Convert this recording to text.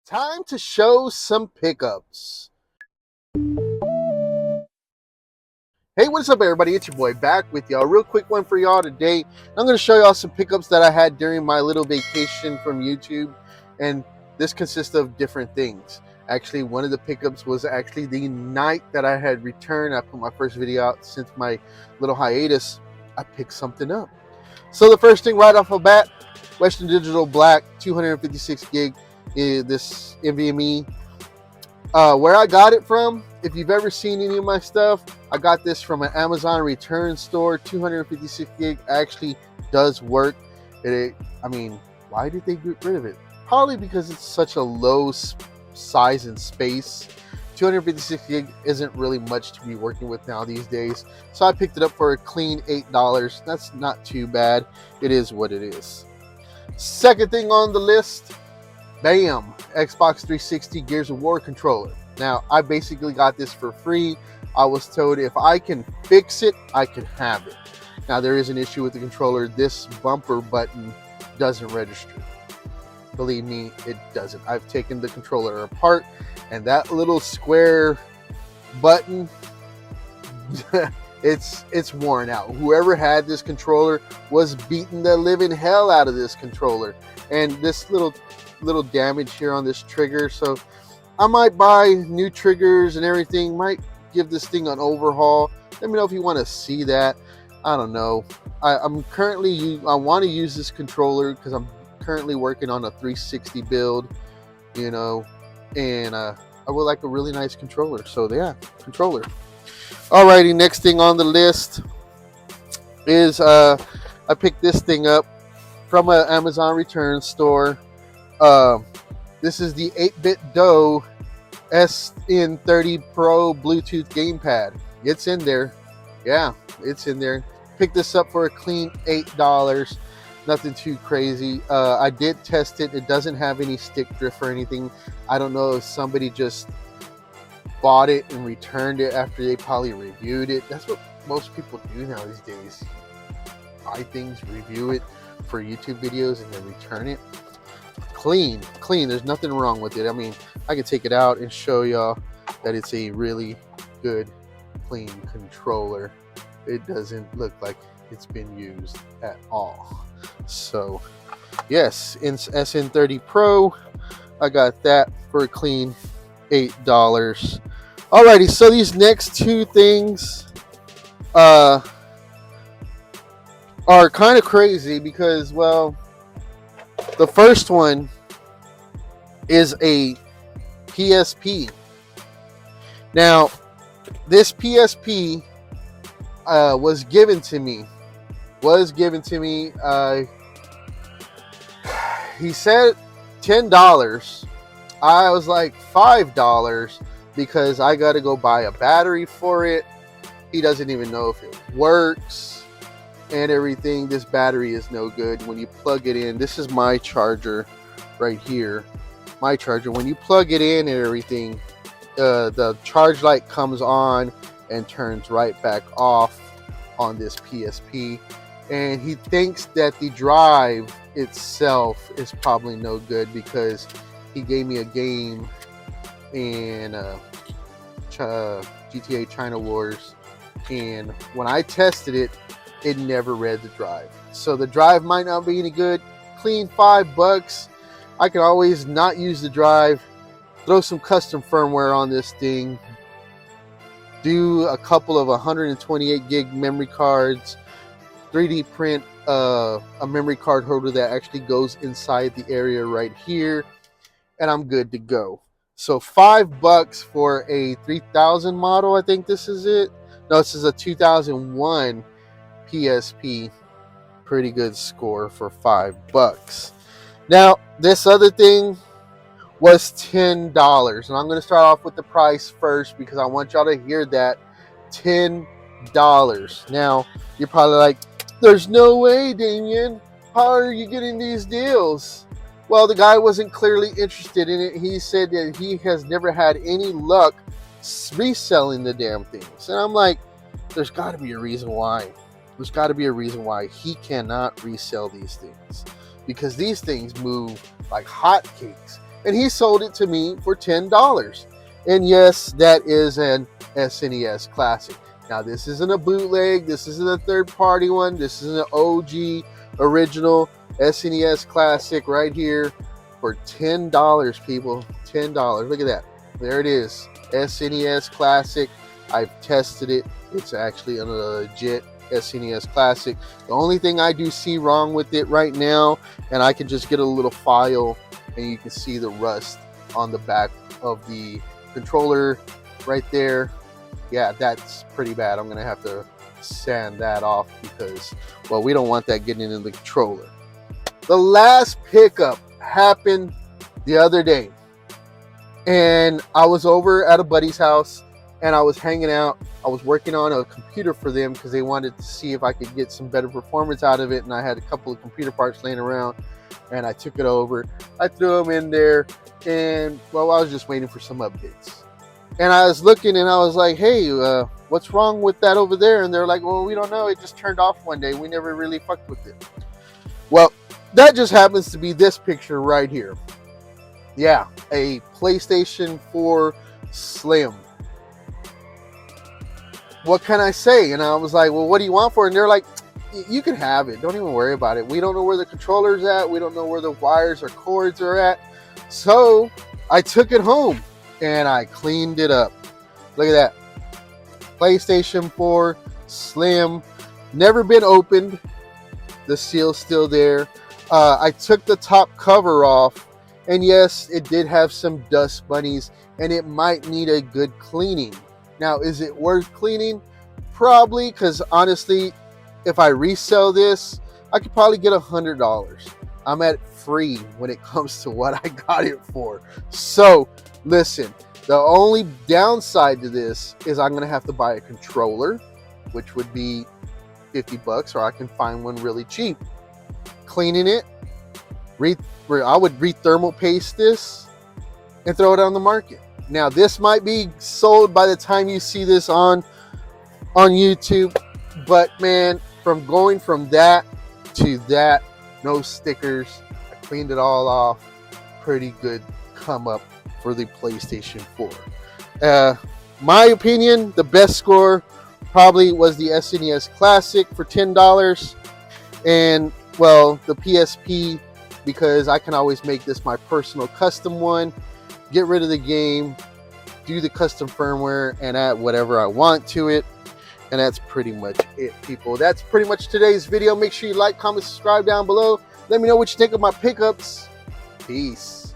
Time to show some pickups. Hey, what's up everybody? It's your boy back with y'all. Real quick one for y'all today. I'm going to show y'all some pickups that I had during my little vacation from YouTube. And this consists of different things. Actually, one of the pickups was actually the night that I had returned. I put my first video out since my little hiatus. I picked something up. So the first thing right off the bat, Western Digital Black 256 gig. This NVMe. Where I got it from, if you've ever seen any of my stuff, I got this from an Amazon return store. 256 gig actually does work. I mean, why did they get rid of it? Probably because it's such a low size and space. 256 gig isn't really much to be working with now these days. So I picked it up for a clean $8. That's not too bad. It is what it is. Second thing on the list, bam, Xbox 360 Gears of War controller. Now, I basically got this for free. I was told if I can fix it, I can have it. Now, there is an issue with the controller. This bumper button doesn't register. Believe me, it doesn't. I've taken the controller apart, and that little square button, it's worn out. Whoever had this controller was beating the living hell out of this controller. And this little damage here on this trigger, so I might buy new triggers and everything. Might give this thing an overhaul. Let me know if you want to see that. I don't know. I'm currently I want to use this controller because I'm currently working on a 360 build, you know, and I would like a really nice controller. So yeah, controller. Alrighty, next thing on the list is I picked this thing up from an Amazon return store. This is the 8BitDo SN30 Pro Bluetooth gamepad. It's in there. Yeah, it's in there. Picked this up for a clean $8. Nothing too crazy. I did test it. It doesn't have any stick drift or anything. I don't know if somebody just bought it and returned it after they probably reviewed it. That's what most people do now these days. Buy things, review it for YouTube videos, and then return it. Clean. There's nothing wrong with it. I mean, I can take it out and show y'all that it's a really good, clean controller. It doesn't look like it's been used at all. So, yes, in SN30 Pro, I got that for a clean $8. Alrighty, so these next two things are kind of crazy because, well, the first one is a PSP. Now, this PSP was given to me. He said $10. I was like $5 because I got to go buy a battery for it. He doesn't even know if it works and everything. This battery is no good. When you plug it in, this is my charger right here. My charger. When you plug it in and everything, the charge light comes on and turns right back off on this PSP. And he thinks that the drive itself is probably no good because he gave me a game in GTA China Wars, and when I tested it, it never read the drive. So the drive might not be any good. Clean $5. I can always not use the drive, throw some custom firmware on this thing, do a couple of 128 gig memory cards, 3D print a memory card holder that actually goes inside the area right here, and I'm good to go. So $5 for a 3000 model. I think this is it. No, this is a 2001 PSP. Pretty good score for $5. Now, this other thing was $10. And I'm going to start off with the price first because I want y'all to hear that. $10. Now, you're probably like, there's no way, Damien. How are you getting these deals? Well, the guy wasn't clearly interested in it. He said that he has never had any luck reselling the damn things. And I'm like, there's got to be a reason why. There's got to be a reason why he cannot resell these things. Because these things move like hotcakes. and he sold it to me for $10. And yes, that is an SNES Classic. Now, this isn't a bootleg, this isn't a third-party one, this is an OG original SNES Classic right here for $10, people. $10. Look at that. There it is. SNES Classic. I've tested it. It's actually a legit SNES Classic. The only thing I do see wrong with it right now, and I can just get a little file and you can see the rust on the back of the controller right there. Yeah, that's pretty bad. I'm gonna have to sand that off because, well, we don't want that getting into the controller. The last pickup happened the other day, and I was over at a buddy's house and I was hanging out. I was working on a computer for them because they wanted to see if I could get some better performance out of it, and I had a couple of computer parts laying around, and I took it over. I threw them in there, and well, I was just waiting for some updates. And I was looking and I was like, hey, what's wrong with that over there? And they're like, well, we don't know. It just turned off one day. We never really fucked with it. Well, that just happens to be this picture right here. Yeah, a PlayStation 4 Slim. What can I say? And I was like, well, what do you want for it? And they're like, you can have it. Don't even worry about it. We don't know where the controller's at. We don't know where the wires or cords are at. So I took it home and I cleaned it up. Look at that. PlayStation 4 Slim. Never been opened. The seal's still there. I took the top cover off, and yes, it did have some dust bunnies, and it might need a good cleaning. Now, is it worth cleaning? Probably, because honestly, if I resell this, I could probably get $100. I'm at free when it comes to what I got it for. So, listen, the only downside to this is I'm going to have to buy a controller, which would be $50, or I can find one really cheap. Cleaning it, I would re-thermal paste this and throw it on the market. Now, this might be sold by the time you see this on YouTube, but man, from going from that to that, no stickers, I cleaned it all off. Pretty good come up for the PlayStation 4. My opinion, the best score probably was the SNES Classic for $10, and well, the PSP, because I can always make this my personal custom one, get rid of the game, do the custom firmware, and add whatever I want to it. And that's pretty much it, people. That's pretty much today's video. Make sure you like, comment, subscribe down below. Let me know what you think of my pickups. Peace.